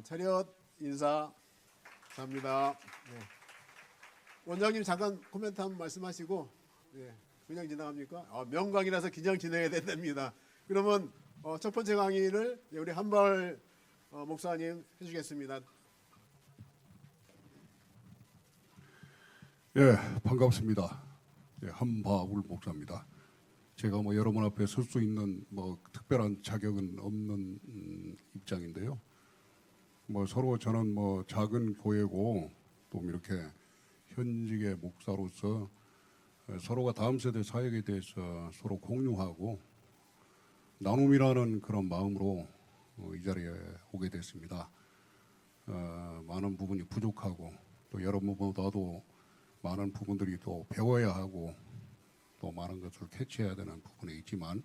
차렷 인사 감사합니다. 네. 원장님 잠깐 코멘트 한번 말씀하시고 그냥 지나갑니까? 명강이라서 그냥 진행해야 된답니다. 그러면 첫 번째 강의를 우리 한발 목사님 해주겠습니다. 예, 반갑습니다. 한바울 목사입니다. 제가 여러분 앞에 설 수 있는 특별한 자격은 없는 입장인데요. 서로 저는 작은 교회고 또 이렇게 현직의 목사로서 서로가 다음 세대 사역에 대해서 서로 공유하고 나눔이라는 그런 마음으로 이 자리에 오게 됐습니다. 많은 부분이 부족하고 또 여러분보다도 많은 부분들이 또 배워야 하고 또 많은 것을 캐치해야 되는 부분이 있지만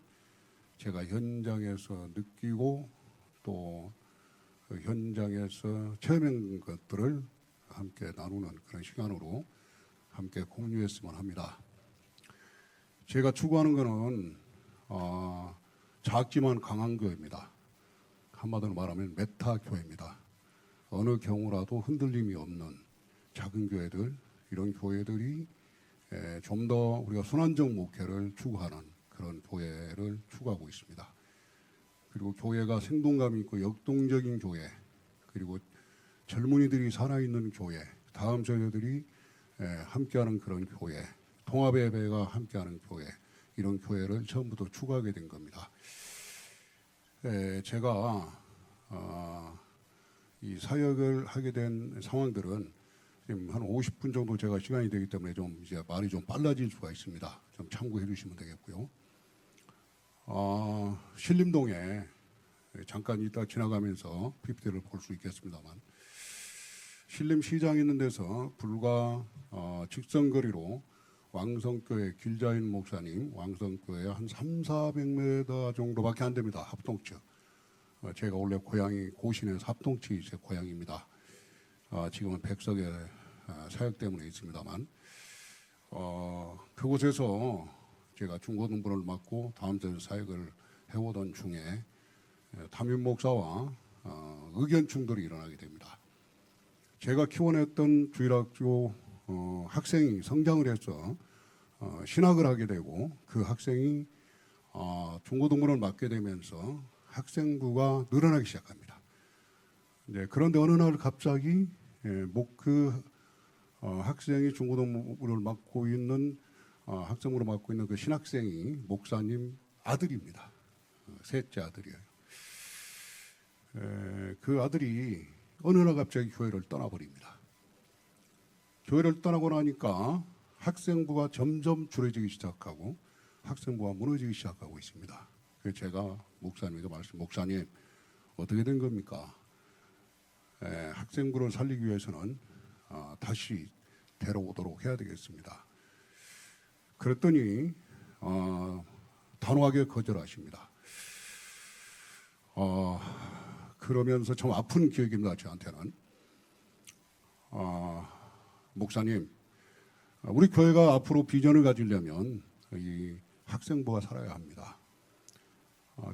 제가 현장에서 느끼고 또 현장에서 체험한 것들을 함께 나누는 그런 시간으로 함께 공유했으면 합니다. 제가 추구하는 것은 작지만 강한 교회입니다. 한마디로 말하면 메타 교회입니다. 어느 경우라도 흔들림이 없는 작은 교회들, 이런 교회들이 좀 더 우리가 순환적 목회를 추구하는 그런 교회를 추구하고 있습니다. 그리고 교회가 생동감 있고 역동적인 교회, 그리고 젊은이들이 살아있는 교회, 다음 세대들이 함께하는 그런 교회, 통합예배가 함께하는 교회, 이런 교회를 처음부터 추구하게 된 겁니다. 제가 이 사역을 하게 된 상황들은 지금 한 50분 정도 제가 시간이 되기 때문에 좀 이제 말이 좀 빨라질 수가 있습니다. 좀 참고해 주시면 되겠고요. 신림동에 잠깐 이따 지나가면서 PPT를 볼 수 있겠습니다만 신림시장 있는 데서 불과 직선거리로 왕성교회 길자인 목사님 왕성교회 한 300~400m 정도밖에 안 됩니다. 합동측. 제가 원래 고향이 고신에서 합동측이 제 고향입니다. 지금은 백석에 사역 때문에 있습니다만 그곳에서 제가 중고등부를 맡고 다음 주 사역을 해오던 중에 담임 목사와 의견 충돌이 일어나게 됩니다. 제가 키워냈던 주일학교 학생이 성장을 해서 신학을 하게 되고 그 학생이 중고등부를 맡게 되면서 학생부가 늘어나기 시작합니다. 그런데 어느 날 갑자기 학생이 중고등부를 맡고 있는 학생부를 맡고 있는 그 신학생이 목사님 아들입니다. 셋째 아들이에요. 그 아들이 어느 날 갑자기 교회를 떠나버립니다. 교회를 떠나고 나니까 학생부가 점점 줄어지기 시작하고 학생부가 무너지기 시작하고 있습니다. 그래서 제가 목사님에게 목사님 어떻게 된 겁니까? 학생부를 살리기 위해서는 다시 데려오도록 해야 되겠습니다. 그랬더니 단호하게 거절하십니다. 그러면서 좀 아픈 기억입니다. 저한테는. 목사님, 우리 교회가 앞으로 비전을 가지려면 이 학생부가 살아야 합니다.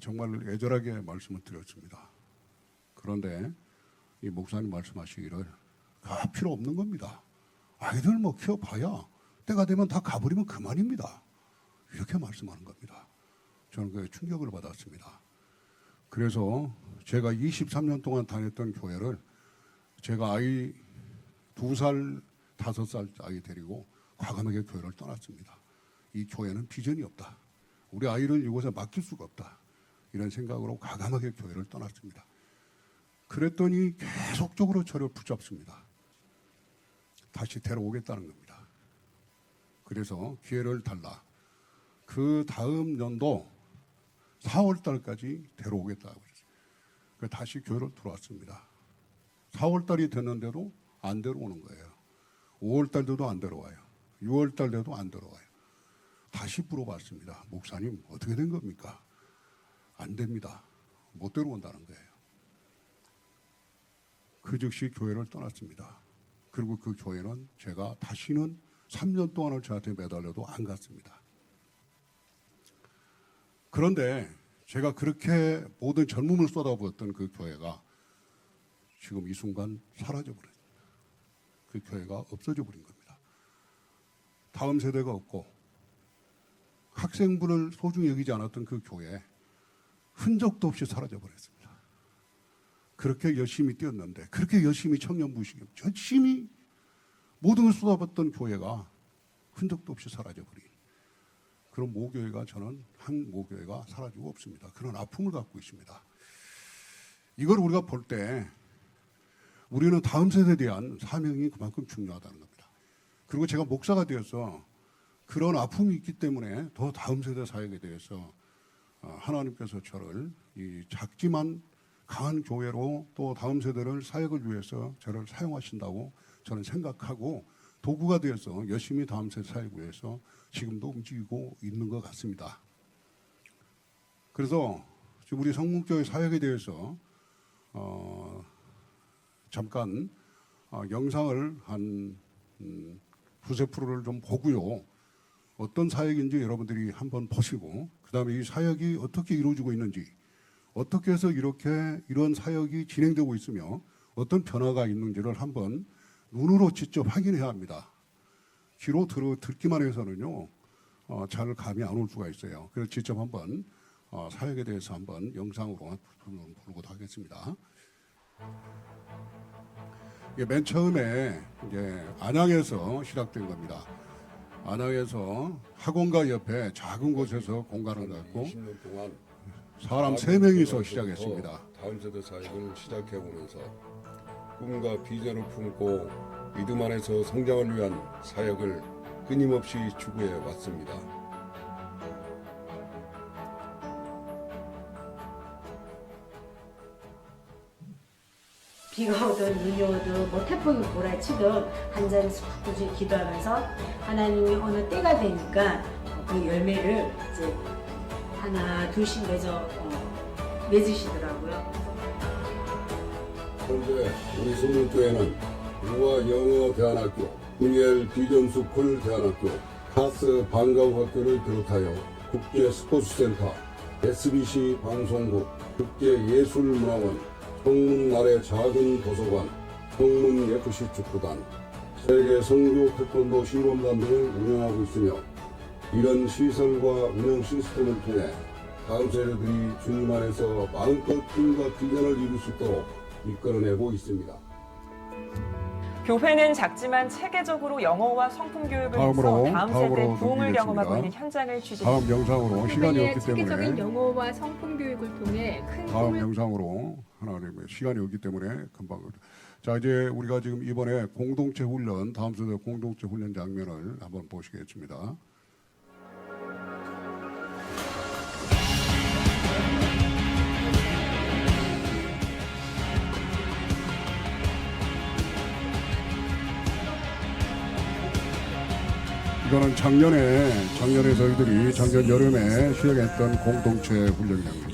정말 애절하게 말씀을 드렸습니다. 그런데 이 목사님 말씀하시기를 필요 없는 겁니다. 아이들 키워봐야 때가 되면 다 가버리면 그만입니다. 이렇게 말씀하는 겁니다. 저는 그 충격을 받았습니다. 그래서 제가 23년 동안 다녔던 교회를 제가 아이 2살, 5살 아이 데리고 과감하게 교회를 떠났습니다. 이 교회는 비전이 없다. 우리 아이를 이곳에 맡길 수가 없다. 이런 생각으로 과감하게 교회를 떠났습니다. 그랬더니 계속적으로 저를 붙잡습니다. 다시 데려오겠다는 겁니다. 그래서 기회를 달라. 그 다음 연도 4월 달까지 데려오겠다고 그랬어요. 다시 교회를 들어왔습니다. 4월 달이 됐는데도 안 데려오는 거예요. 5월 달 돼도 안 데려와요. 6월 달 돼도 안 데려와요. 다시 물어봤습니다. 목사님 어떻게 된 겁니까? 안 됩니다. 못 데려온다는 거예요. 그 즉시 교회를 떠났습니다. 그리고 그 교회는 제가 다시는 3년 동안을 저한테 매달려도 안 갔습니다. 그런데 제가 그렇게 모든 젊음을 쏟아부었던 그 교회가 지금 이 순간 사라져 버렸습니다. 그 교회가 없어져 버린 겁니다. 다음 세대가 없고 학생부를 소중히 여기지 않았던 그 교회 흔적도 없이 사라져 버렸습니다. 그렇게 열심히 뛰었는데, 그렇게 열심히 청년부시기 열심히 모든 걸 쏟아붓던 교회가 흔적도 없이 사라져 버린 그런 모교회가, 저는 한 모교회가 사라지고 없습니다. 그런 아픔을 갖고 있습니다. 이걸 우리가 볼 때 우리는 다음 세대에 대한 사명이 그만큼 중요하다는 겁니다. 그리고 제가 목사가 되어서 그런 아픔이 있기 때문에 더 다음 세대 사역에 대해서 하나님께서 저를 이 작지만 강한 교회로 또 다음 세대를 사역을 위해서 저를 사용하신다고 저는 생각하고 도구가 되어서 열심히 다음 세대 사역을 위해서 지금도 움직이고 있는 것 같습니다. 그래서 지금 우리 성문교회 사역에 대해서 잠깐 영상을 한 두세 프로를 좀 보고요. 어떤 사역인지 여러분들이 한번 보시고, 그 다음에 이 사역이 어떻게 이루어지고 있는지, 어떻게 해서 이런 사역이 진행되고 있으며 어떤 변화가 있는지를 한번 눈으로 직접 확인해야 합니다. 귀로 듣기만 해서는요, 잘 감이 안 올 수가 있어요. 그래서 직접 한번 사역에 대해서 한번 영상으로 보도록 하겠습니다. 이게 맨 처음에 이제 안양에서 시작된 겁니다. 안양에서 학원가 옆에 작은 곳에서 공간을 갖고 20년 동안 사람 3명이서 시작했습니다. 다음 세대 사역을 시작해보면서 꿈과 비전을 품고 믿음 안에서 성장을 위한 사역을 끊임없이 추구해 왔습니다. 비가 오든 눈이 오든 뭐 태풍이 몰아치든 한 자리에서 굳이 기도하면서 하나님이 어느 때가 되니까 그 열매를 이제 하나 둘씩 맺으시더라고요. 현재 우리 성문교회는 유아 영어 대안학교, 분이엘 비전 스쿨 대안학교, 카스 방과후학교를 비롯하여 국제 스포츠센터, SBC 방송국, 국제예술문화원, 성문 아래 작은 도서관, 성문 FC 축구단, 세계 성교 태권도 시범단 등을 운영하고 있으며, 이런 시설과 운영 시스템을 통해 다음 세대들이 주님 안에서 마음껏 꿈과 비전을 이룰 수 있도록 이끌어내고 있습니다. 교회는 작지만 체계적으로 영어와 성품 교육을 해서 다음 세대 부흥을 경험하고 있는 현장을 취재했습니다. 다음 영상으로 시간이 없기 체계적인 때문에 영어와 성품 교육을 통해 큰 다음 꿈을 영상으로 하나님의 시간이 없기 때문에 금방. 자, 이제 우리가 지금 이번에 공동체 훈련, 다음 세대 공동체 훈련 장면을 한번 보시겠습니다. 이거는 작년에 저희들이 작년 여름에 시작했던 공동체 훈련 장면입니다.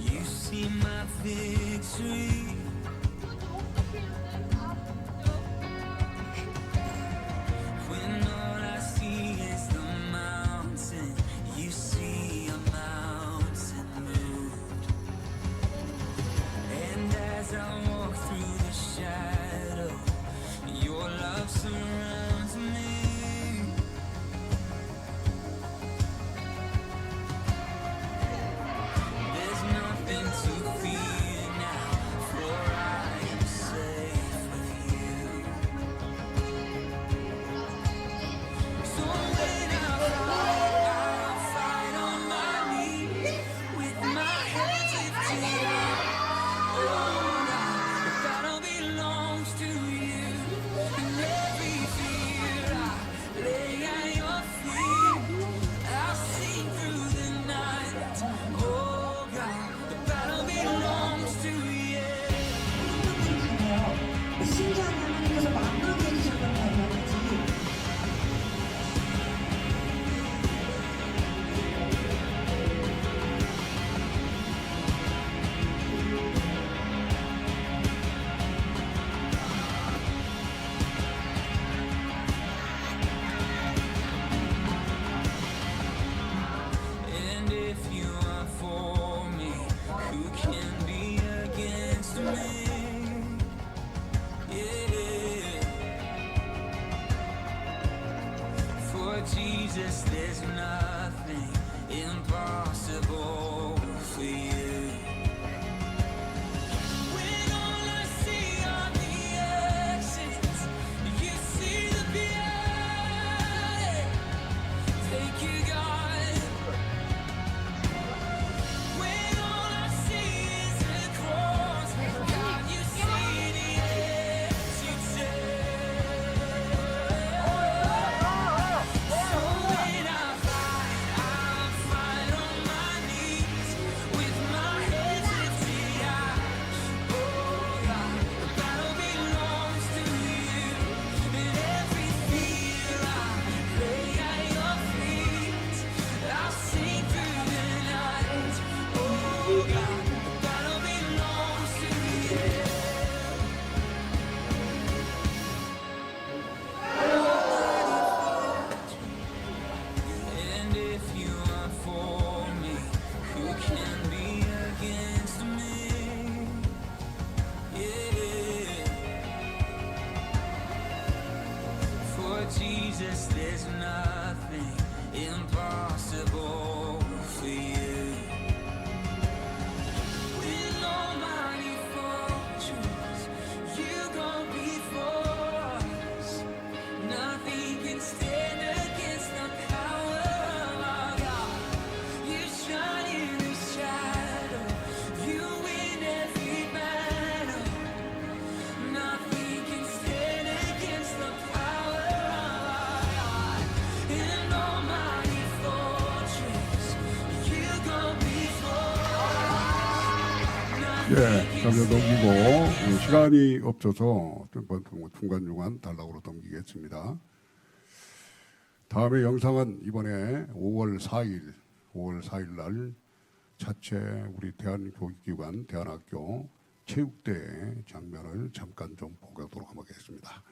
예, 그러면 넘기고 시간이 없어서 중간중간 단락으로 넘기겠습니다. 다음에 영상은 이번에 5월 4일 날 자체 우리 대한교육기관 대한학교 체육대회 장면을 잠깐 좀 보도록 하겠습니다.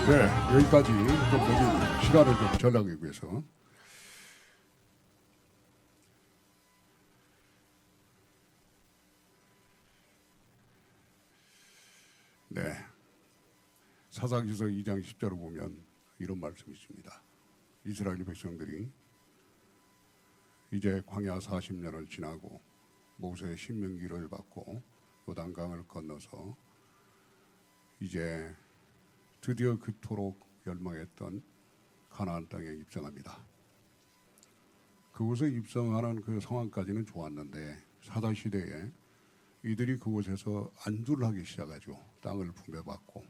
네, 여기까지 좀 여기 시간을 좀 전하기 위해서. 네, 사사기서 2장 10절을 보면 이런 말씀이 있습니다. 이스라엘 백성들이 이제 광야 40년을 지나고 모세의 신명기를 받고 요단강을 건너서 이제 드디어 그토록 열망했던 가나안 땅에 입성합니다. 그곳에 입성하는 그 상황까지는 좋았는데 사다 시대에 이들이 그곳에서 안주를 하기 시작하죠. 땅을 분배받고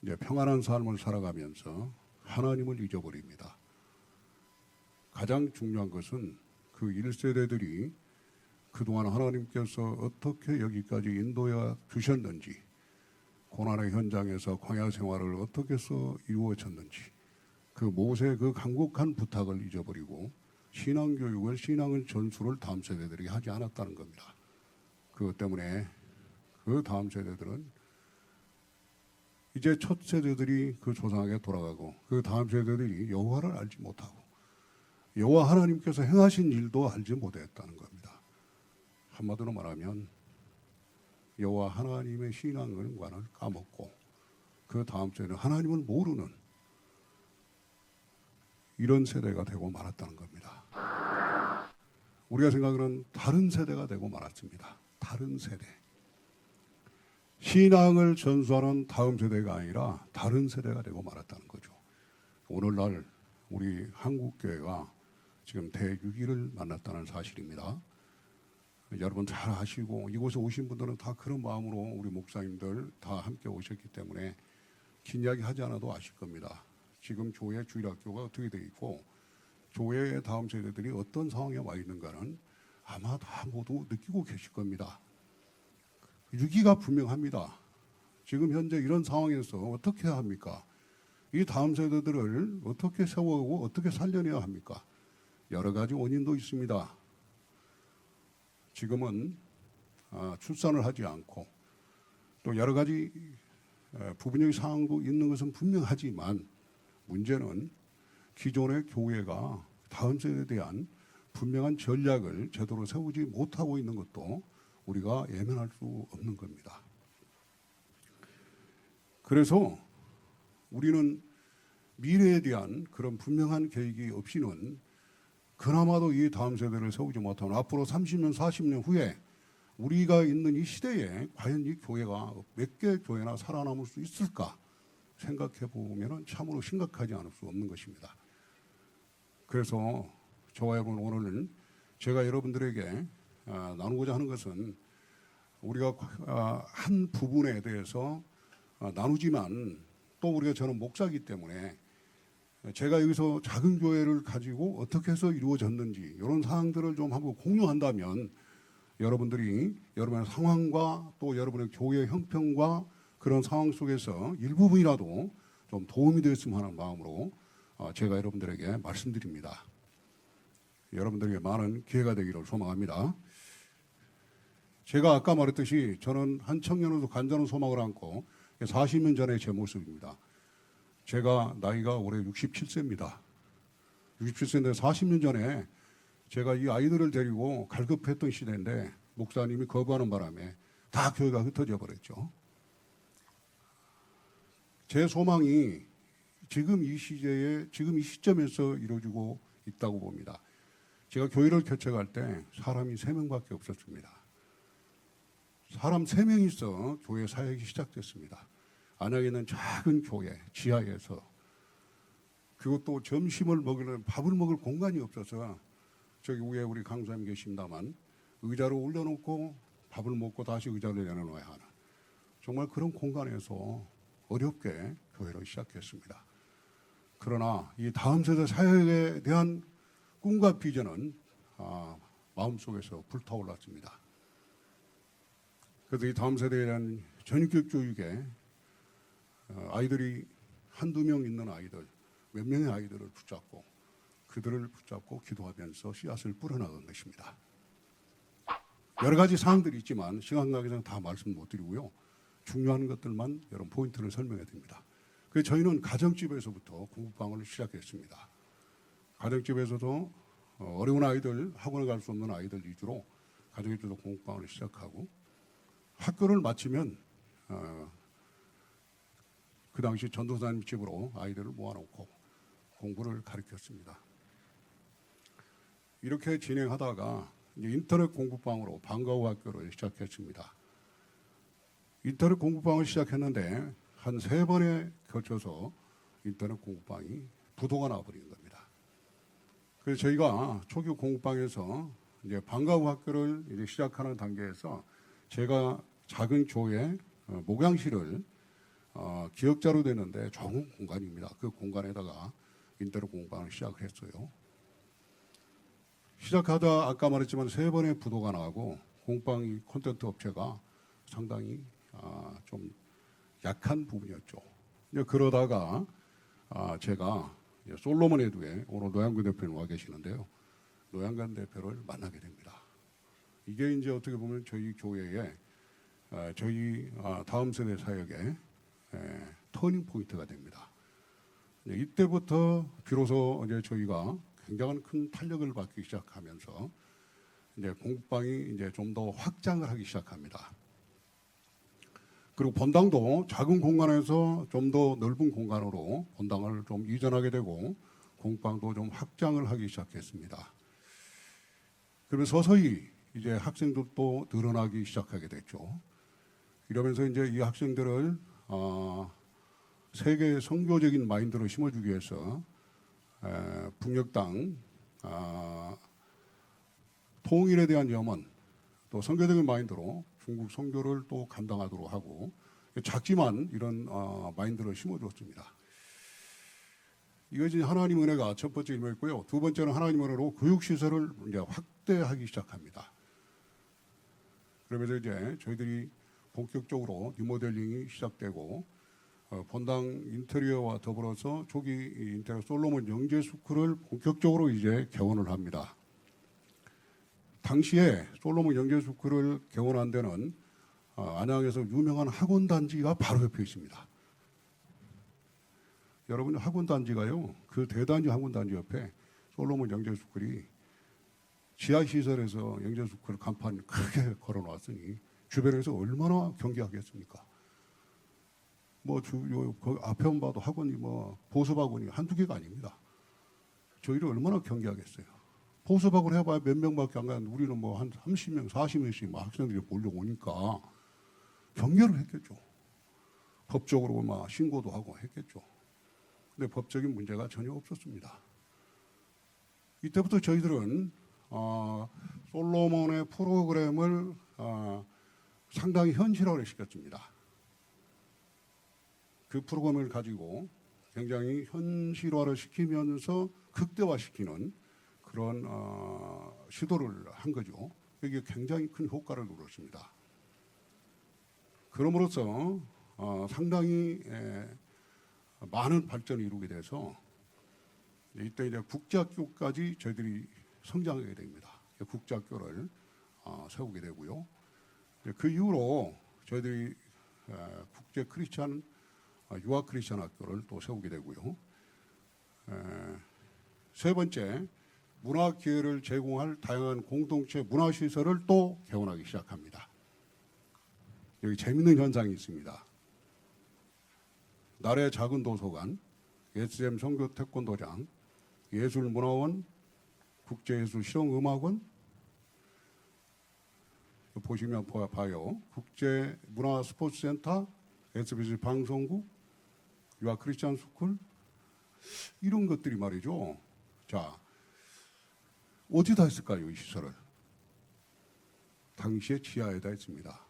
이제 평안한 삶을 살아가면서 하나님을 잊어버립니다. 가장 중요한 것은 그 1세대들이 그동안 하나님께서 어떻게 여기까지 인도해 주셨는지, 고난의 현장에서 광야 생활을 어떻게 해서 이루어졌는지, 그 모세의 그 간곡한 부탁을 잊어버리고 신앙교육을, 신앙의 전수를 다음 세대들이 하지 않았다는 겁니다. 그것 때문에 그 다음 세대들은 이제 첫 세대들이 그 조상에게 돌아가고 그 다음 세대들이 여호와를 알지 못하고 여호와 하나님께서 행하신 일도 알지 못했다는 겁니다. 한마디로 말하면 여호와 하나님의 신앙을 까먹고 그 다음 세대는 하나님을 모르는 이런 세대가 되고 말았다는 겁니다. 우리가 생각하는 다른 세대가 되고 말았습니다. 다른 세대. 신앙을 전수하는 다음 세대가 아니라 다른 세대가 되고 말았다는 거죠. 오늘날 우리 한국교회가 지금 대유기를 만났다는 사실입니다. 여러분 잘 아시고 이곳에 오신 분들은 다 그런 마음으로 우리 목사님들 다 함께 오셨기 때문에 긴 이야기 하지 않아도 아실 겁니다. 지금 교회 주일학교가 어떻게 되어 있고 교회의 다음 세대들이 어떤 상황에 와 있는가는 아마 다 모두 느끼고 계실 겁니다. 유기가 분명합니다. 지금 현재 이런 상황에서 어떻게 해야 합니까? 이 다음 세대들을 어떻게 세워오고 어떻게 살려내야 합니까? 여러 가지 원인도 있습니다. 지금은 출산을 하지 않고 또 여러 가지 부분적인 상황도 있는 것은 분명하지만 문제는 기존의 교회가 다음 세대에 대한 분명한 전략을 제대로 세우지 못하고 있는 것도 우리가 예면할 수 없는 겁니다. 그래서 우리는 미래에 대한 그런 분명한 계획이 없이는 그나마도 이 다음 세대를 세우지 못하면 앞으로 30년, 40년 후에 우리가 있는 이 시대에 과연 이 교회가 몇 개 교회나 살아남을 수 있을까 생각해 보면 참으로 심각하지 않을 수 없는 것입니다. 그래서 저와 여러분 오늘은 제가 여러분들에게 나누고자 하는 것은 우리가 한 부분에 대해서 나누지만 또 우리가 저는 목사이기 때문에 제가 여기서 작은 교회를 가지고 어떻게 해서 이루어졌는지 이런 사항들을 좀 한번 공유한다면 여러분들이 여러분의 상황과 또 여러분의 교회 형편과 그런 상황 속에서 일부분이라도 좀 도움이 되었으면 하는 마음으로 제가 여러분들에게 말씀드립니다. 여러분들에게 많은 기회가 되기를 소망합니다. 제가 아까 말했듯이 저는 한 청년으로서 간절한 소망을 안고 40년 전의 제 모습입니다. 제가 나이가 올해 67세입니다. 67세인데 40년 전에 제가 이 아이들을 데리고 갈급했던 시대인데 목사님이 거부하는 바람에 다 교회가 흩어져 버렸죠. 제 소망이 지금 이 시대에 지금 이 시점에서 이루어지고 있다고 봅니다. 제가 교회를 개척할 때 사람이 3명밖에 없었습니다. 사람 3명이 있어 교회 사역이 시작됐습니다. 안양에 있는 작은 교회 지하에서 그것도 점심을 먹으려면 밥을 먹을 공간이 없어서 저기 위에 우리 강사님 계십니다만 의자로 올려놓고 밥을 먹고 다시 의자를 내려놓아야 하는 정말 그런 공간에서 어렵게 교회를 시작했습니다. 그러나 이 다음 세대 사역에 대한 꿈과 비전은 마음속에서 불타올랐습니다. 그래서 이 다음 세대에 대한 전교육 교육에 아이들이 한두 명 있는 아이들, 몇 명의 아이들을 붙잡고 그들을 붙잡고 기도하면서 씨앗을 뿌려나간 것입니다. 여러 가지 사항들이 있지만 시간 관계상 다 말씀 못 드리고요. 중요한 것들만 여러분 포인트를 설명해 드립니다. 그래서 저희는 가정집에서부터 공부방을 시작했습니다. 가정집에서도 어려운 아이들, 학원에 갈 수 없는 아이들 위주로 가정집에서 공부방을 시작하고 학교를 마치면 그 당시 전도사님 집으로 아이들을 모아놓고 공부를 가르쳤습니다. 이렇게 진행하다가 이제 인터넷 공부방으로 방과후 학교를 시작했습니다. 인터넷 공부방을 시작했는데 한 3번에 걸쳐서 인터넷 공부방이 부도가 나버린 겁니다. 그래서 저희가 초기 공부방에서 이제 방과후 학교를 이제 시작하는 단계에서 제가 작은 교회 목양실을 기역자로 되는데 좋은 공간입니다. 그 공간에다가 인터넷 공부방을 시작을 했어요. 시작하다 아까 말했지만 3번의 부도가 나고 공부방 콘텐츠 업체가 상당히 좀 약한 부분이었죠. 이제 그러다가 제가 솔로몬 에듀에 오늘 노양근 대표님 와 계시는데요. 노양근 대표를 만나게 됩니다. 이게 이제 어떻게 보면 저희 교회에 저희 다음 세대 사역의 터닝 포인트가 됩니다. 이때부터 비로소 이제 저희가 굉장한 큰 탄력을 받기 시작하면서 이제 공부방이 이제 좀 더 확장을 하기 시작합니다. 그리고 본당도 작은 공간에서 좀 더 넓은 공간으로 본당을 좀 이전하게 되고 공부방도 좀 확장을 하기 시작했습니다. 그러면서 서서히 이제 학생들도 늘어나기 시작하게 됐죠. 이러면서 이제 이 학생들을 세계 선교적인 마인드로 심어주기 위해서 북녘 통일에 대한 염원 또 선교적인 마인드로 중국 선교를 또 감당하도록 하고 작지만 이런 마인드를 심어줬습니다. 이것이 하나님 은혜가 첫 번째 일이었고요. 두 번째는 하나님 은혜로 교육시설을 이제 확대하기 시작합니다. 그러면서 이제 저희들이 본격적으로 리모델링이 시작되고 본당 인테리어와 더불어서 초기 인테리어 솔로몬 영재 스쿨을 본격적으로 이제 개원을 합니다. 당시에 솔로몬 영재 스쿨을 개원한 데는 안양에서 유명한 학원 단지가 바로 옆에 있습니다. 여러분 학원 단지가요, 그 대단지 학원 단지 옆에 솔로몬 영재 스쿨이 지하 시설에서 영재 스쿨 간판 크게 걸어놨으니 주변에서 얼마나 경계하겠습니까? 그 앞에만 봐도 학원이 보습학원이 한두 개가 아닙니다. 저희를 얼마나 경계하겠어요. 보수박을 해봐야 몇 명밖에 안 가는데 우리는 뭐 한 30명, 40명씩 막 학생들이 몰려오니까 경계를 했겠죠. 법적으로 막 신고도 하고 했겠죠. 근데 법적인 문제가 전혀 없었습니다. 이때부터 저희들은 솔로몬의 프로그램을 상당히 현실화를 시켰습니다. 그 프로그램을 가지고 굉장히 현실화를 시키면서 극대화시키는 그런 시도를 한 거죠. 이게 굉장히 큰 효과를 누렸습니다. 그럼으로써 상당히 많은 발전을 이루게 돼서 이때 이제 국제학교까지 저희들이 성장하게 됩니다. 국제학교를 세우게 되고요. 그 이후로 저희들이 국제 크리스찬 유아 크리스찬 학교를 또 세우게 되고요. 세 번째, 문화 기회를 제공할 다양한 공동체 문화 시설을 또 개원하기 시작합니다. 여기 재밌는 현상이 있습니다. 나라의 작은 도서관, SM 선교 태권도장, 예술문화원, 국제예술실용음악원, 보시면 봐요. 국제문화스포츠센터, SBS 방송국, 유아 크리스찬 스쿨, 이런 것들이 말이죠. 자, 어디다 했을까요, 이 시설을? 당시에 지하에다 했습니다.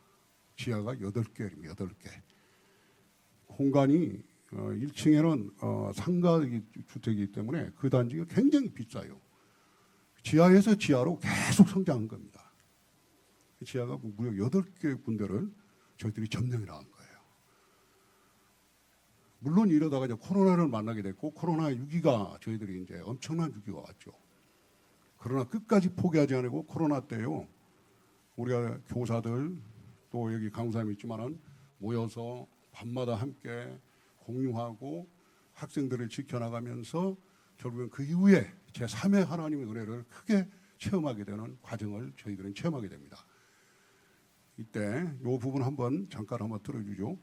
지하가 8개입니다. 8개. 공간이 1층에는 상가 주택이기 때문에 그 단지가 굉장히 비싸요. 지하에서 지하로 계속 성장한 겁니다. 지하가 무려 8개 군데를 저희들이 점령해 나간 거예요. 물론 이러다가 이제 코로나를 만나게 됐고 코로나 위기가 저희들이 이제 엄청난 위기가 왔죠. 그러나 끝까지 포기하지 않고 코로나 때요. 우리가 교사들 또 여기 강사님이 있지만은 모여서 밤마다 함께 공유하고 학생들을 지켜나가면서 결국엔 그 이후에 제3의 하나님의 은혜를 크게 체험하게 되는 과정을 저희들은 체험하게 됩니다. 이때 이 부분 한번 잠깐 한번 들어주죠.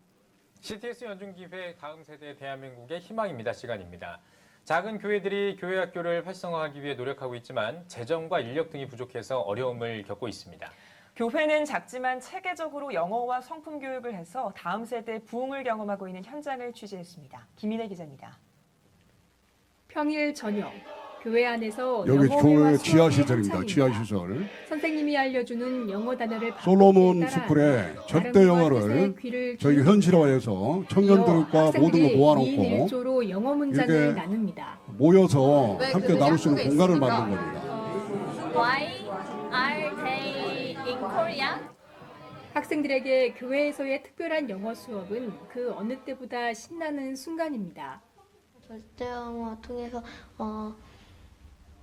CTS 연중기획 다음 세대 대한민국의 희망입니다. 시간입니다. 작은 교회들이 교회 학교를 활성화하기 위해 노력하고 있지만 재정과 인력 등이 부족해서 어려움을 겪고 있습니다. 교회는 작지만 체계적으로 영어와 성품 교육을 해서 다음 세대 부흥을 경험하고 있는 현장을 취재했습니다. 김인혜 기자입니다. 평일 저녁 교회 안에서 여기 영어회화 교회 수업이 지하 시설입니다. 한창입니다. 지하 시설. 선생님이 알려주는 영어 단어를 솔로몬 스쿨에 절대 영어를 저희 현실화해서 청년들과 모든 걸 모아놓고 2인1조로 영어 문장을 이렇게 나눕니다. 모여서 함께 나눌 수 있는 공간을 만든 겁니다. Why are they in Korea? 학생들에게 교회에서의 특별한 영어 수업은 그 어느 때보다 신나는 순간입니다. 절대 영어 통해서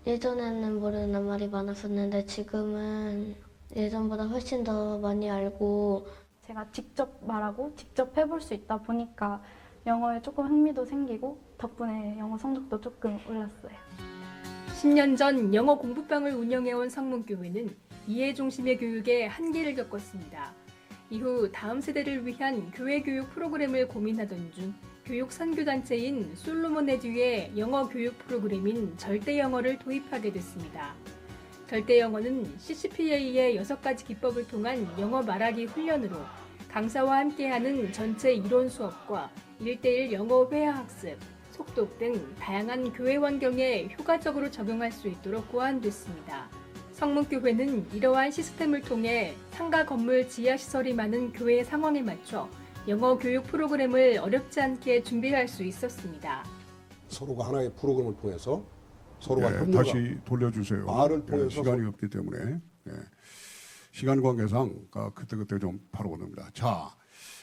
예전에는 모르는 말이 많았었는데 지금은 예전보다 훨씬 더 많이 알고 제가 직접 말하고 직접 해볼 수 있다 보니까 영어에 조금 흥미도 생기고 덕분에 영어 성적도 조금 올랐어요. 10년 전 영어 공부방을 운영해온 성문교회는 이해 중심의 교육에 한계를 겪었습니다. 이후 다음 세대를 위한 교회 교육 프로그램을 고민하던 중 교육 선교단체인 솔로몬 에듀의 영어 교육 프로그램인 절대 영어를 도입하게 됐습니다. 절대 영어는 CCPA의 6가지 기법을 통한 영어 말하기 훈련으로 강사와 함께하는 전체 이론 수업과 1:1 영어 회화 학습, 속독 등 다양한 교회 환경에 효과적으로 적용할 수 있도록 고안됐습니다. 성문교회는 이러한 시스템을 통해 상가 건물 지하 시설이 많은 교회 상황에 맞춰 영어 교육 프로그램을 어렵지 않게 준비할 수 있었습니다. 서로가 하나의 프로그램을 통해서 서로가 협력을 다시 돌려주세요. 말을 통해서 시간이 없기 때문에 시간 관계상 그때 좀 바로 오릅니다. 자,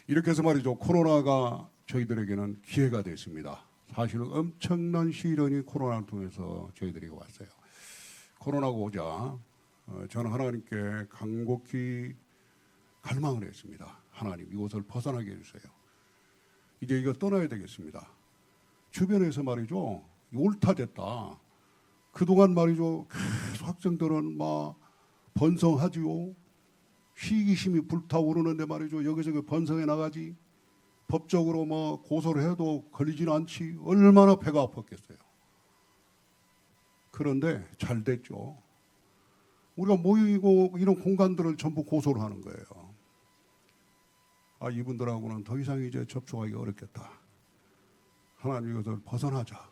이렇게 해서 말이죠. 코로나가 저희들에게는 기회가 됐습니다. 사실은 엄청난 시련이 코로나를 통해서 저희들에게 왔어요. 코로나가 오자 저는 하나님께 간곡히 갈망을 했습니다. 하나님, 이곳을 벗어나게 해주세요. 이제 이거 떠나야 되겠습니다. 주변에서 말이죠, 옳다됐다. 그동안 말이죠, 계속 학생들은 막 번성하지요. 시기심이 불타오르는데 말이죠, 여기저기 번성해 나가지. 법적으로 뭐 고소를 해도 걸리지는 않지. 얼마나 배가 아팠겠어요. 그런데 잘 됐죠. 우리가 모이고 이런 공간들을 전부 고소를 하는 거예요. 아, 이분들하고는 더 이상 이제 접촉하기 어렵겠다. 하나님 이것을 벗어나자.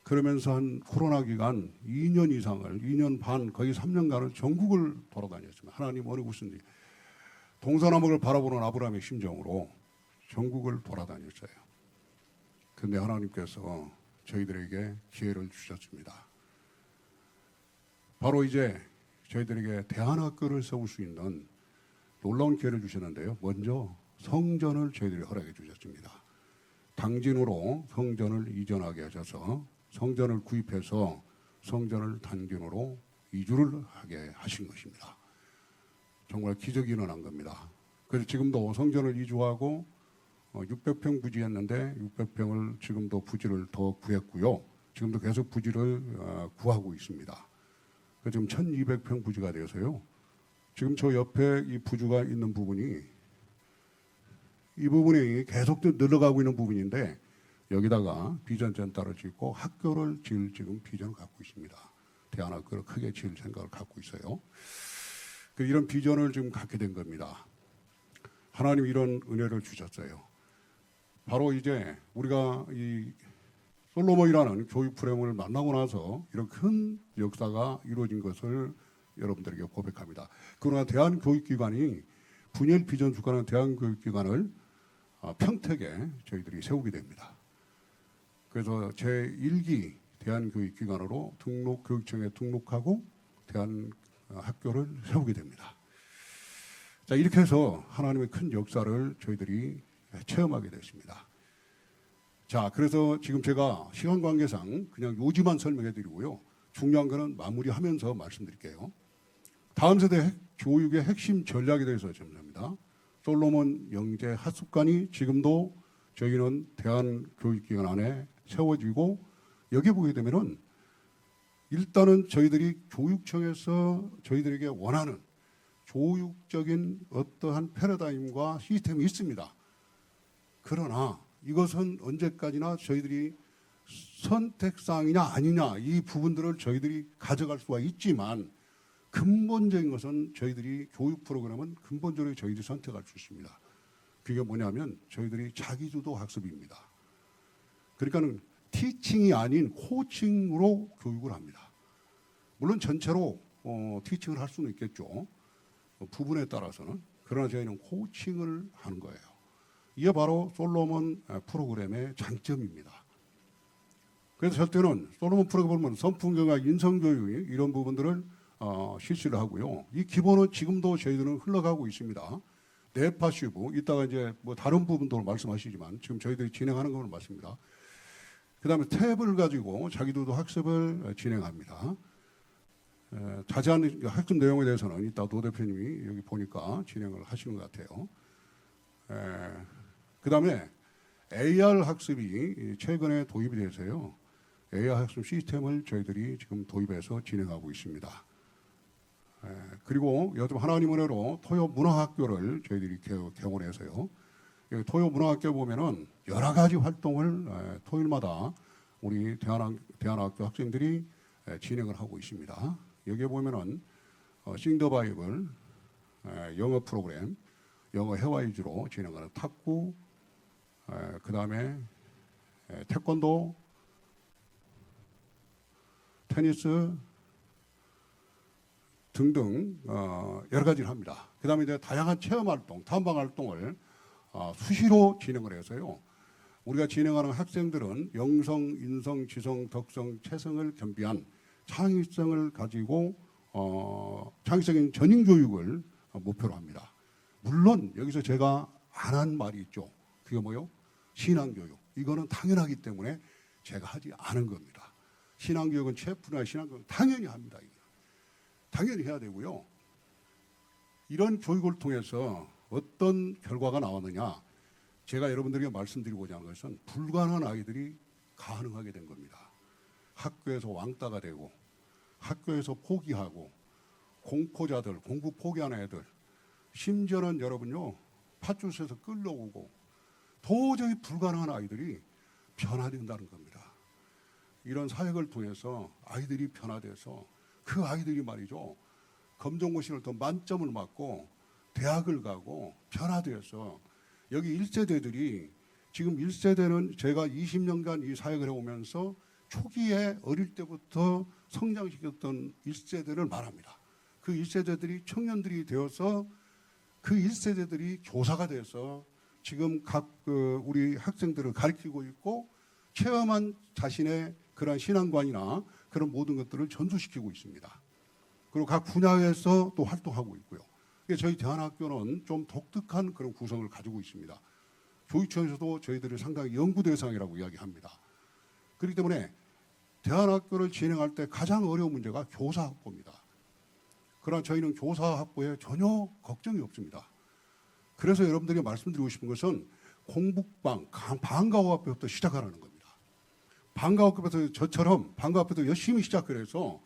그러면서 한 코로나 기간 2년 이상을, 2년 반, 거의 3년간을 전국을 돌아다녔습니다. 하나님 어느 곳인지. 동서남북을 바라보는 아브라함의 심정으로 전국을 돌아다녔어요. 그런데 하나님께서 저희들에게 기회를 주셨습니다. 바로 이제 저희들에게 대안학교를 세울 수 있는 놀라운 기회를 주셨는데요. 먼저 성전을 저희들이 허락해 주셨습니다. 당진으로 성전을 이전하게 하셔서 성전을 구입해서 성전을 단긴으로 이주를 하게 하신 것입니다. 정말 기적이 일어난 겁니다. 그래서 지금도 성전을 이주하고 600평 부지였는데 600평을 지금도 부지를 더 구했고요. 지금도 계속 부지를 구하고 있습니다. 지금 1200평 부지가 되어서요. 지금 저 옆에 이 부지가 있는 부분이 이 부분이 계속 늘어가고 있는 부분인데 여기다가 비전센터를 짓고 학교를 지을 지금 비전을 갖고 있습니다. 대안학교를 크게 지을 생각을 갖고 있어요. 이런 비전을 지금 갖게 된 겁니다. 하나님 이런 은혜를 주셨어요. 바로 이제 우리가 이 솔로몬이라는 교육 프레임을 만나고 나서 이런 큰 역사가 이루어진 것을 여러분들에게 고백합니다. 그러나 대한교육기관이 분열 비전 주관하는 대한교육기관을 평택에 저희들이 세우게 됩니다. 그래서 제1기 대한교육기관으로 교육청에 등록하고 대한학교를 세우게 됩니다. 자, 이렇게 해서 하나님의 큰 역사를 저희들이 체험하게 됐습니다. 자, 그래서 지금 제가 시간 관계상 그냥 요지만 설명해 드리고요. 중요한 거는 마무리하면서 말씀드릴게요. 다음 세대 교육의 핵심 전략에 대해서 전합니다. 솔로몬 영재 학습관이 지금도 저희는 대한교육기관 안에 세워지고 여기 보게 되면은 일단은 저희들이 교육청에서 저희들에게 원하는 교육적인 어떠한 패러다임과 시스템이 있습니다. 그러나 이것은 언제까지나 저희들이 선택사항이냐 아니냐 이 부분들을 저희들이 가져갈 수가 있지만 근본적인 것은 저희들이 교육 프로그램은 근본적으로 저희들이 선택할 수 있습니다. 그게 뭐냐면 저희들이 자기주도 학습입니다. 그러니까는 티칭이 아닌 코칭으로 교육을 합니다. 물론 전체로 티칭을 할 수는 있겠죠. 부분에 따라서는. 그러나 저희는 코칭을 하는 거예요. 이게 바로 솔로몬 프로그램의 장점입니다. 그래서 저때는 솔로몬 프로그램은 선풍교육, 인성교육 이런 부분들을 실시를 하고요. 이 기본은 지금도 저희들은 흘러가고 있습니다. 네파시브 이따가 이제 뭐 다른 부분도 말씀하시지만 지금 저희들이 진행하는 걸 말씀입니다. 그다음에 탭을 가지고 자기들도 학습을 진행합니다. 자세한 학습 내용에 대해서는 이따 노 대표님이 여기 보니까 진행을 하시는 것 같아요. 그다음에 AR 학습이 최근에 도입이 돼서요. AR 학습 시스템을 저희들이 지금 도입해서 진행하고 있습니다. 그리고 요즘 하나님 은혜로 토요 문화학교를 저희들이 개원해서요. 토요 문화학교 보면은 여러 가지 활동을 토요일마다 우리 대한학교 학생들이 진행을 하고 있습니다. 여기에 보면은 싱더 바이블, 영어 프로그램, 영어 회화 위주로 진행하는 탁구, 그 다음에 태권도, 테니스 등등 여러 가지를 합니다. 그 다음에 이제 다양한 체험 활동, 탐방 활동을 수시로 진행을 해서요. 우리가 진행하는 학생들은 영성, 인성, 지성, 덕성, 체성을 겸비한 창의성을 가지고 창의적인 전인 교육을 목표로 합니다. 물론 여기서 제가 안 한 말이 있죠. 그게 뭐요? 신앙교육. 이거는 당연하기 때문에 제가 하지 않은 겁니다. 신앙교육은 체프나 신앙교육은 당연히 합니다. 이거. 당연히 해야 되고요. 이런 교육을 통해서 어떤 결과가 나왔느냐. 제가 여러분들에게 말씀드리고자 하는 것은 불가능한 아이들이 가능하게 된 겁니다. 학교에서 왕따가 되고 학교에서 포기하고 공포자들, 공부 포기하는 애들 심지어는 여러분요. 팥주스에서 끌려오고 도저히 불가능한 아이들이 변화된다는 겁니다. 이런 사역을 통해서 아이들이 변화돼서 그 아이들이 말이죠. 검정고시를 더 만점을 맞고 대학을 가고 변화되어서 여기 1세대들이 지금 1세대는 제가 20년간 이 사역을 해오면서 초기에 어릴 때부터 성장시켰던 1세대를 말합니다. 그 1세대들이 청년들이 되어서 그 1세대들이 교사가 돼서 지금 각 우리 학생들을 가르치고 있고 체험한 자신의 그런 신앙관이나 그런 모든 것들을 전수시키고 있습니다. 그리고 각 분야에서 또 활동하고 있고요. 저희 대안학교는 좀 독특한 그런 구성을 가지고 있습니다. 교육청에서도 저희들을 상당히 연구 대상이라고 이야기합니다. 그렇기 때문에 대안학교를 진행할 때 가장 어려운 문제가 교사 확보입니다. 그러나 저희는 교사 확보에 전혀 걱정이 없습니다. 그래서 여러분들에게 말씀드리고 싶은 것은 공북방, 방과후학교부터 시작하라는 겁니다. 방과후학교부터 저처럼 방과후학교도 열심히 시작을 해서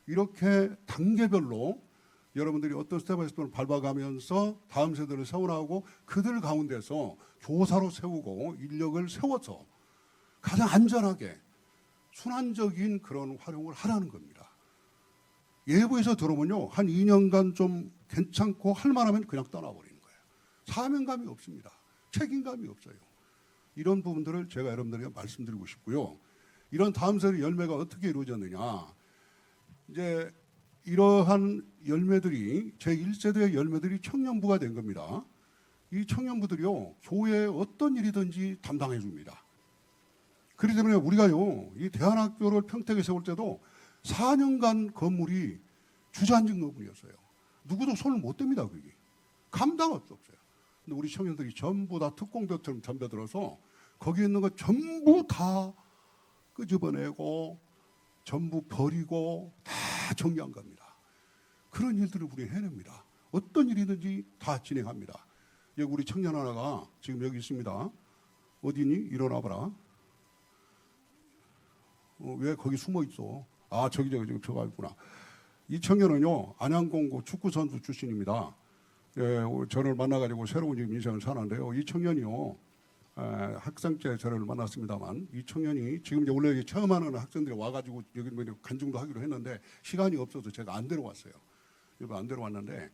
이렇게 단계별로 여러분들이 어떤 스텝을 밟아가면서 다음 세대를 세워나가고 그들 가운데서 교사로 세우고 인력을 세워서 가장 안전하게 순환적인 그런 활용을 하라는 겁니다. 예부에서 들어보면요, 한 2년간 좀 괜찮고 할만하면 그냥 떠나버리는 거예요. 사명감이 없습니다. 책임감이 없어요. 이런 부분들을 제가 여러분들에게 말씀드리고 싶고요. 이런 다음 세대 열매가 어떻게 이루어졌느냐. 이제 이러한 열매들이 제1세대의 열매들이 청년부가 된 겁니다. 이 청년부들이요, 교회에 어떤 일이든지 담당해 줍니다. 그렇기 때문에 우리가요, 이 대안학교를 평택에 세울 때도 4년간 건물이 주저앉은 건물이었어요. 누구도 손을 못 댑니다. 그게 감당할 수 없어요. 근데 우리 청년들이 전부 다 특공대처럼 덤벼들어서 거기에 있는 거 전부 다 끄집어내고 전부 버리고 다 정리한 겁니다. 그런 일들을 우리 해냅니다. 어떤 일이든지 다 진행합니다. 여기 우리 청년 하나가 지금 여기 있습니다. 어디니? 일어나봐라. 왜 거기 숨어 있어? 아, 저기 저가 있구나. 이 청년은요, 안양공고 축구 선수 출신입니다. 예, 저를 만나가지고 새로운 인생을 사는데요. 이 청년이요, 학생 때 저를 만났습니다만, 이 청년이 지금 이제 원래 처음 하는 학생들이 와가지고 여기 간증도 하기로 했는데 시간이 없어서 제가 안 데려왔어요. 이거 안 데려왔는데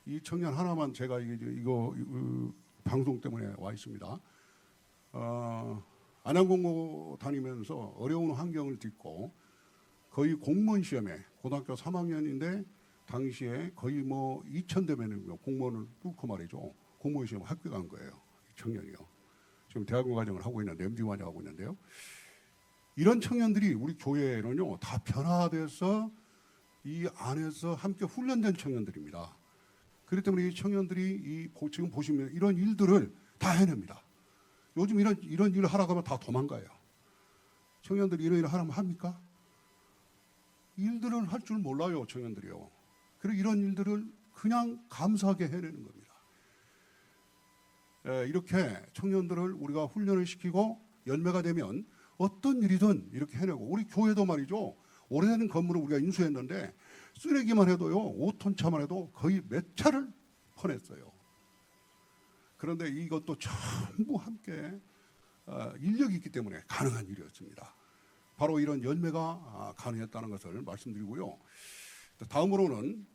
이 청년 하나만 제가 이거 방송 때문에 와 있습니다. 안양공고 다니면서 어려운 환경을 딛고 거의 공무원 시험에 고등학교 3학년인데 당시에 거의 뭐 2,000대면 공무원을 뚫고 말이죠. 공무원 시험 합격한 거예요. 청년이요. 지금 대학원 과정을 하고 있는데 MD 과정 하고 있는데요. 이런 청년들이 우리 교회에는요 다 변화돼서 이 안에서 함께 훈련된 청년들입니다. 그렇기 때문에 이 청년들이 지금 보시면 이런 일들을 다 해냅니다. 요즘 이런 일을 하라고 하면 다 도망가요. 청년들이 이런 일을 하라면 합니까? 일들을 할 줄 몰라요, 청년들이요. 그리고 이런 일들을 그냥 감사하게 해내는 겁니다. 이렇게 청년들을 우리가 훈련을 시키고 열매가 되면 어떤 일이든 이렇게 해내고, 우리 교회도 말이죠. 오래된 건물을 우리가 인수했는데 쓰레기만 해도요, 5톤 차만 해도 거의 몇 차를 퍼냈어요. 그런데 이것도 전부 함께 인력이 있기 때문에 가능한 일이었습니다. 바로 이런 열매가 가능했다는 것을 말씀드리고요. 다음으로는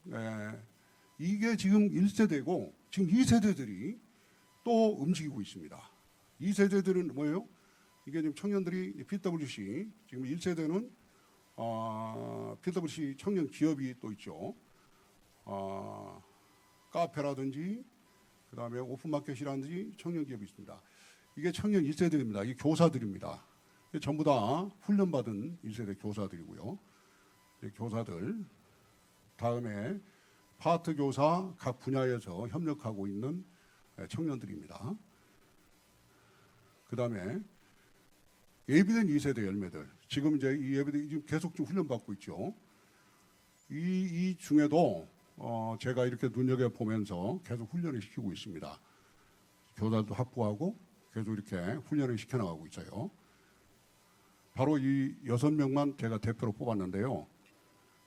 이게 지금 1세대고 지금 2세대들이 또 움직이고 있습니다. 2세대들은 뭐예요? 이게 지금 청년들이 PWC, 지금 1세대는 PWC 청년 기업이 또 있죠. 카페라든지 그다음에 오픈마켓이라든지 청년 기업이 있습니다. 이게 청년 1세대입니다. 이게 교사들입니다. 전부 다 훈련받은 1세대 교사들이고요. 교사들, 다음에 파트 교사 각 분야에서 협력하고 있는 청년들입니다. 그다음에 예비된 2세대 열매들, 지금 이제 이 예비된 지금 계속 좀 훈련받고 있죠. 이 중에도 제가 이렇게 눈여겨 보면서 계속 훈련을 시키고 있습니다. 교사도 확보하고 계속 이렇게 훈련을 시켜나가고 있어요. 바로 이 6명만 제가 대표로 뽑았는데요.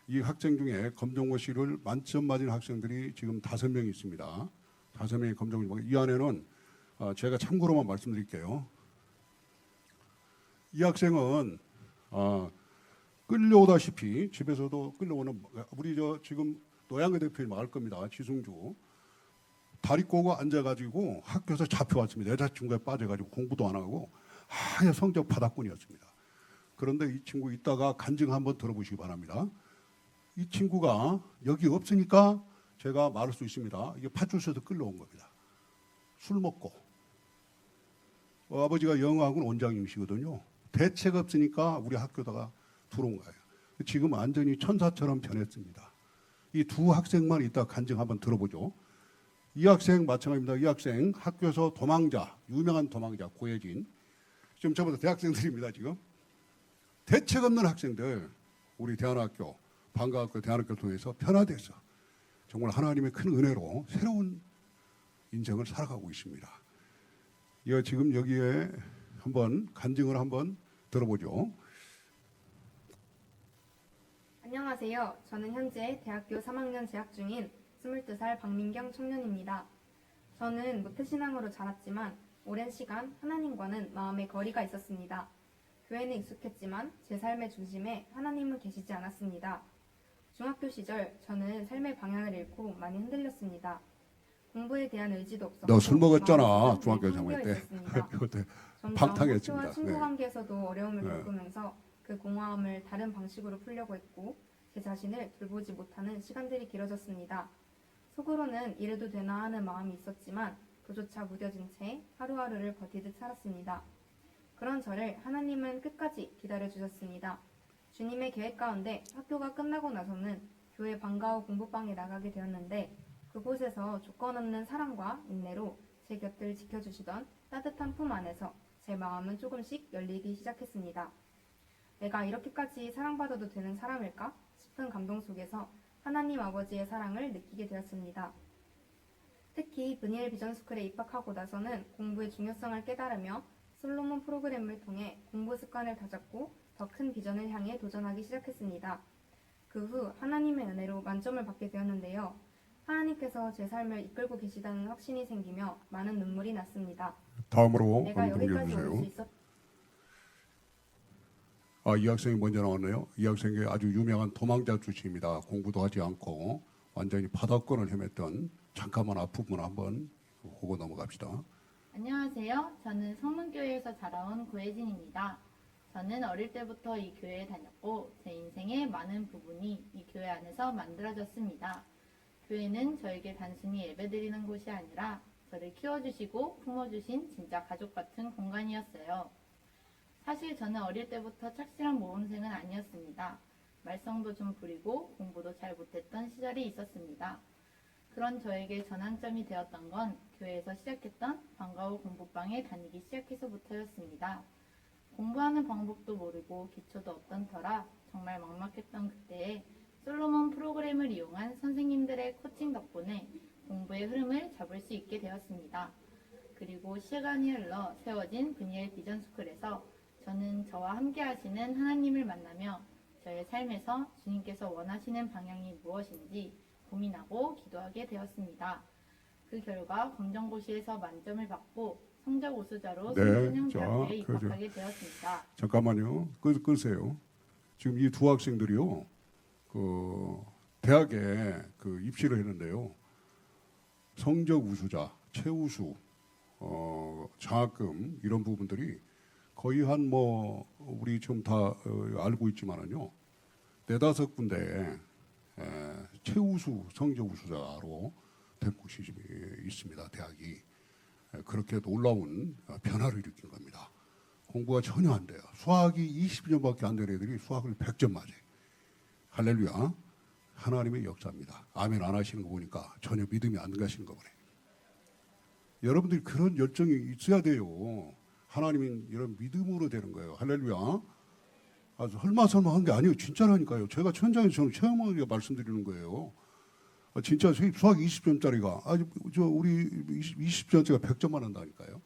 이 학생 중에 검정고시를 만점 맞은 학생들이 지금 5명 있습니다. 5명이 검정고시. 이 안에는 제가 참고로만 말씀드릴게요. 이 학생은 끌려오다시피 집에서도 끌려오는, 우리 지금 노양의 대표님 알 겁니다. 지승주. 다리 꼬고 앉아가지고 학교에서 잡혀왔습니다. 여자친구에 빠져가지고 공부도 안 하고 아예 성적 바닥꾼이었습니다. 그런데 이 친구 이따가 간증 한번 들어보시기 바랍니다. 이 친구가 여기 없으니까 제가 말할 수 있습니다. 이게 파출소에서 끌려온 겁니다. 술 먹고. 아버지가 영어학원 원장님이시거든요. 대책 없으니까 우리 학교다가 들어온 거예요. 지금 완전히 천사처럼 변했습니다. 이 두 학생만 이따 간증 한번 들어보죠. 이 학생 마찬가지입니다. 이 학생 학교에서 도망자, 유명한 도망자 고혜진. 지금 저보다 대학생들입니다. 지금 대책 없는 학생들 우리 대안학교, 방과학교, 대안학교를 통해서 변화돼서 정말 하나님의 큰 은혜로 새로운 인생을 살아가고 있습니다. 이거 지금 여기에 한번 간증을 한번 들어보죠. 안녕하세요. 저는 현재 대학교 3학년 재학 중인 22살 박민경 청년입니다. 저는 모태신앙으로 자랐지만 오랜 시간 하나님과는 마음의 거리가 있었습니다. 교회는 익숙했지만 제 삶의 중심에 하나님은 계시지 않았습니다. 중학교 시절 저는 삶의 방향을 잃고 많이 흔들렸습니다. 공부에 대한 의지도 없었고 너 술 먹었잖아. 마음속은 중학교 늘 3학년 때. 있었습니다. 그때 점점 방탕했습니다. 학교와 친구 네. 관계에서도 어려움을 네. 겪으면서 그 공허함을 다른 방식으로 풀려고 했고 제 자신을 돌보지 못하는 시간들이 길어졌습니다. 속으로는 이래도 되나 하는 마음이 있었지만 그조차 무뎌진 채 하루하루를 버티듯 살았습니다. 그런 저를 하나님은 끝까지 기다려주셨습니다. 주님의 계획 가운데 학교가 끝나고 나서는 교회 방과 후 공부방에 나가게 되었는데 그곳에서 조건 없는 사랑과 인내로 제 곁을 지켜주시던 따뜻한 품 안에서 제 마음은 조금씩 열리기 시작했습니다. 내가 이렇게까지 사랑받아도 되는 사람일까 싶은 감동 속에서 하나님 아버지의 사랑을 느끼게 되었습니다. 특히 브니엘 비전스쿨에 입학하고 나서는 공부의 중요성을 깨달으며 솔로몬 프로그램을 통해 공부 습관을 다졌고 더 큰 비전을 향해 도전하기 시작했습니다. 그 후 하나님의 은혜로 만점을 받게 되었는데요. 하나님께서 제 삶을 이끌고 계시다는 확신이 생기며 많은 눈물이 났습니다. 다음으로 내가 공개해 여기까지 올 수 주세요. 있었 이 학생이 먼저 나왔네요. 이 학생이 아주 유명한 도망자 출신입니다. 공부도 하지 않고 완전히 바닥권을 헤맸던 잠깐만 앞부분 한번 보고 넘어갑시다. 안녕하세요. 저는 성문교회에서 자라온 고혜진입니다. 저는 어릴 때부터 이 교회에 다녔고 제 인생의 많은 부분이 이 교회 안에서 만들어졌습니다. 교회는 저에게 단순히 예배드리는 곳이 아니라 저를 키워주시고 품어주신 진짜 가족 같은 공간이었어요. 사실 저는 어릴 때부터 착실한 모범생은 아니었습니다. 말썽도 좀 부리고 공부도 잘 못했던 시절이 있었습니다. 그런 저에게 전환점이 되었던 건 교회에서 시작했던 방과 후 공부방에 다니기 시작해서부터였습니다. 공부하는 방법도 모르고 기초도 없던 터라 정말 막막했던 그때에 솔로몬 프로그램을 이용한 선생님들의 코칭 덕분에 공부의 흐름을 잡을 수 있게 되었습니다. 그리고 시간이 흘러 세워진 브니엘 비전스쿨에서 저는 저와 함께 하시는 하나님을 만나며 저의 삶에서 주님께서 원하시는 방향이 무엇인지 고민하고 기도하게 되었습니다. 그 결과 검정고시에서 만점을 받고 성적 우수자로 네, 성균형대학교에 자, 입학하게 되었습니다. 잠깐만요. 끄세요. 지금 이 두 학생들이요. 대학에 입시를 했는데요. 성적 우수자, 최우수, 장학금 이런 부분들이 거의 한 우리 지금 다 알고 있지만은요. 4-5 군데 최우수 성적 우수자로 된 곳이 있습니다. 대학이. 그렇게 놀라운 변화를 일으킨 겁니다. 공부가 전혀 안 돼요. 수학이 20점밖에 안 되는 애들이 수학을 100점 맞아요. 할렐루야. 하나님의 역사입니다. 아멘 안 하시는 거 보니까 전혀 믿음이 안 가시는 거 보네. 여러분들이 그런 열정이 있어야 돼요. 하나님은 이런 믿음으로 되는 거예요. 할렐루야. 아주 설마설마 한 게 아니에요. 진짜라니까요. 제가 현장에서 저는 체험하게 말씀드리는 거예요. 진짜 수학 20점짜리가 우리 20점짜리가 100점 맞는다니까요.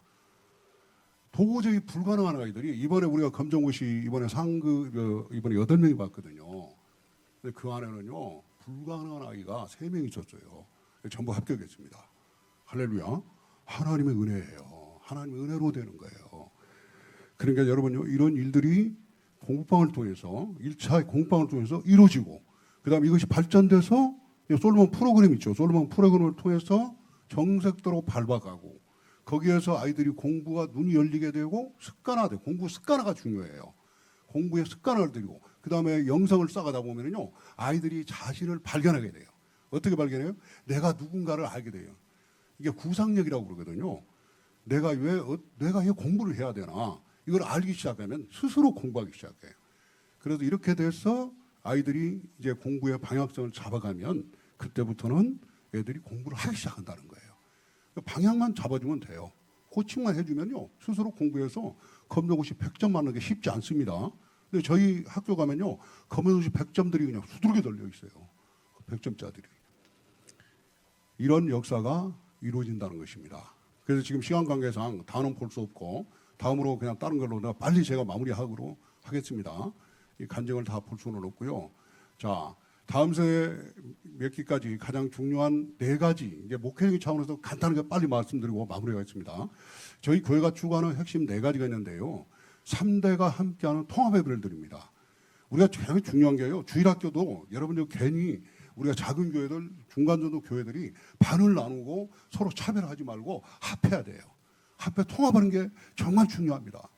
도저히 불가능한 아이들이 이번에 우리가 검정고시 이번에 이번에 8명이 봤거든요. 근데 그 안에는요 불가능한 아이가 3명 있었어요. 전부 합격했습니다. 할렐루야. 하나님의 은혜예요. 하나님의 은혜로 되는 거예요. 그러니까 여러분요 이런 일들이 공부방을 통해서 1차 공부방을 통해서 이루어지고 그다음에 이것이 발전돼서 솔로몬 프로그램 있죠. 솔로몬 프로그램을 통해서 정색도로 밟아가고 거기에서 아이들이 공부가 눈이 열리게 되고 습관화돼. 공부 습관화가 중요해요. 공부의 습관을 들이고 그다음에 영성을 쌓아가다 보면요 아이들이 자신을 발견하게 돼요. 어떻게 발견해요? 내가 누군가를 알게 돼요. 이게 구상력이라고 그러거든요. 내가 왜 공부를 해야 되나 이걸 알기 시작하면 스스로 공부하기 시작해요. 그래서 이렇게 돼서 아이들이 이제 공부의 방향성을 잡아가면 그때부터는 애들이 공부를 하기 시작한다는 거예요. 방향만 잡아주면 돼요. 코칭만 해주면요 스스로 공부해서 검정고시 100점 맞는 게 쉽지 않습니다. 근데 저희 학교 가면요 검정고시 100점들이 그냥 수두룩에 달려 있어요. 100점짜리들이. 이런 역사가 이루어진다는 것입니다. 그래서 지금 시간 관계상 다는 볼 수 없고 다음으로 그냥 다른 걸로 내가 빨리 제가 마무리하도록 하겠습니다. 이 간증을 다 볼 수는 없고요. 자, 다음 세대 몇 기까지 가장 중요한 4가지 이제 목회적인 차원에서 간단하게 빨리 말씀드리고 마무리하겠습니다. 저희 교회가 추구하는 핵심 4가지가 있는데요. 3대가 함께하는 통합 예배를 드립니다. 우리가 제일 중요한 게요. 주일학교도 여러분들 괜히 우리가 작은 교회들, 중간 정도 교회들이 반을 나누고 서로 차별하지 말고 합해야 돼요. 합해 통합하는 게 정말 중요합니다.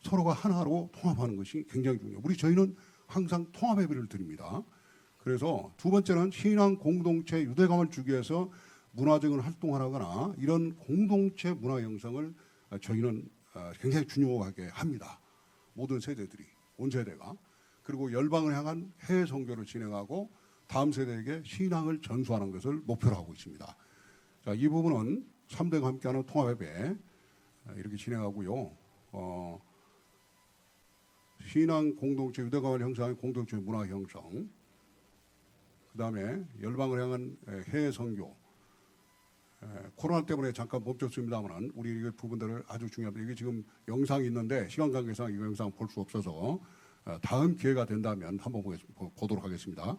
서로가 하나로 통합하는 것이 굉장히 중요해요. 저희는 항상 통합 예배를 드립니다. 그래서 두 번째는 신앙 공동체 유대감을 주기 위해서 문화적인 활동을 하거나 이런 공동체 문화 형성을 저희는 굉장히 중요하게 합니다. 모든 세대들이, 온 세대가. 그리고 열방을 향한 해외 선교를 진행하고 다음 세대에게 신앙을 전수하는 것을 목표로 하고 있습니다. 자, 이 부분은 3대가 함께하는 통합예배 이렇게 진행하고요. 신앙 공동체 유대감을 형성하는 공동체 문화 형성, 그 다음에 열방을 향한 해외 선교. 코로나 때문에 잠깐 멈췄습니다만 우리 이 부분들을 아주 중요합니다. 이게 지금 영상이 있는데 시간 관계상 이 영상 볼 수 없어서 다음 기회가 된다면 한번 보도록 하겠습니다.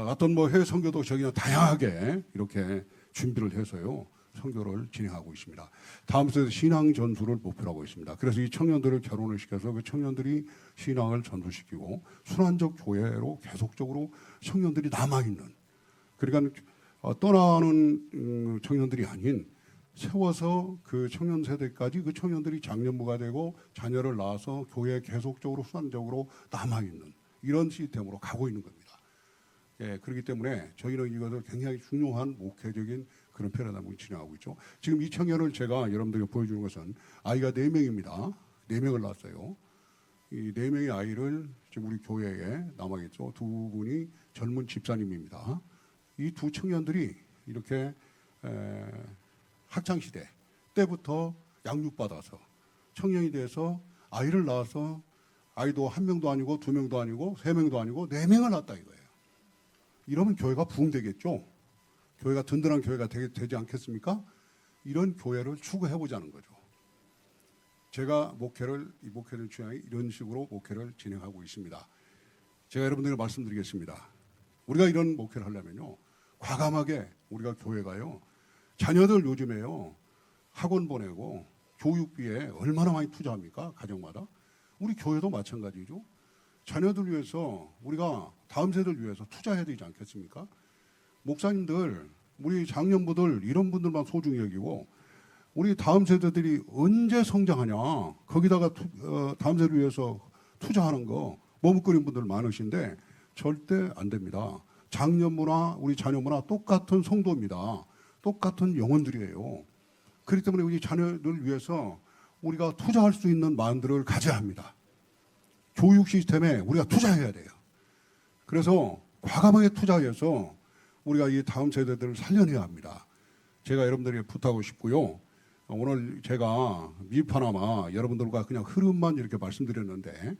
어떤 해외 선교도 저기는 다양하게 이렇게 준비를 해서요 선교를 진행하고 있습니다. 다음 세대 신앙 전수를 목표로 하고 있습니다. 그래서 이 청년들을 결혼을 시켜서 그 청년들이 신앙을 전수시키고 순환적 교회로 계속적으로 청년들이 남아 있는. 그러니까 떠나는 청년들이 아닌 세워서 그 청년 세대까지 그 청년들이 장년부가 되고 자녀를 낳아서 교회에 계속적으로 순환적으로 남아 있는 이런 시스템으로 가고 있는 겁니다. 예, 그렇기 때문에 저희는 이것을 굉장히 중요한 목회적인 그런 패러다임을 진행하고 있죠. 지금 이 청년을 제가 여러분들에게 보여주는 것은 아이가 4명입니다. 4명을 낳았어요. 이 4명의 아이를 지금 우리 교회에 남아있죠. 2분이 젊은 집사님입니다. 이 2 청년들이 이렇게 학창시대 때부터 양육받아서 청년이 돼서 아이를 낳아서 아이도 1명도 아니고 2명도 아니고 3명도 아니고 4명을 낳았다 이거예요. 이러면 교회가 부흥되겠죠. 교회가 든든한 교회가 되지 않겠습니까? 이런 교회를 추구해보자는 거죠. 제가 이 목회를 취하여 이런 식으로 목회를 진행하고 있습니다. 제가 여러분들에게 말씀드리겠습니다. 우리가 이런 목회를 하려면요. 과감하게 우리가 교회가요. 자녀들 요즘에요. 학원 보내고 교육비에 얼마나 많이 투자합니까? 가정마다. 우리 교회도 마찬가지죠. 자녀들 위해서 우리가 다음 세대를 위해서 투자해야 되지 않겠습니까? 목사님들, 우리 장년부들 이런 분들만 소중히 여기고 우리 다음 세대들이 언제 성장하냐 거기다가 다음 세대를 위해서 투자하는 거 머뭇거리는 분들 많으신데 절대 안 됩니다. 장년부나 우리 자녀부나 똑같은 성도입니다. 똑같은 영혼들이에요. 그렇기 때문에 우리 자녀들 위해서 우리가 투자할 수 있는 마음들을 가져야 합니다. 교육 시스템에 우리가 투자해야 돼요. 그래서 과감하게 투자해서 우리가 이 다음 세대들을 살려내야 합니다. 제가 여러분들에게 부탁하고 싶고요. 오늘 제가 미파나마 여러분들과 그냥 흐름만 이렇게 말씀드렸는데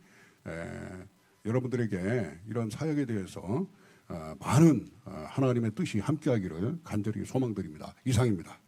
여러분들에게 이런 사역에 대해서 많은 하나님의 뜻이 함께하기를 간절히 소망드립니다. 이상입니다.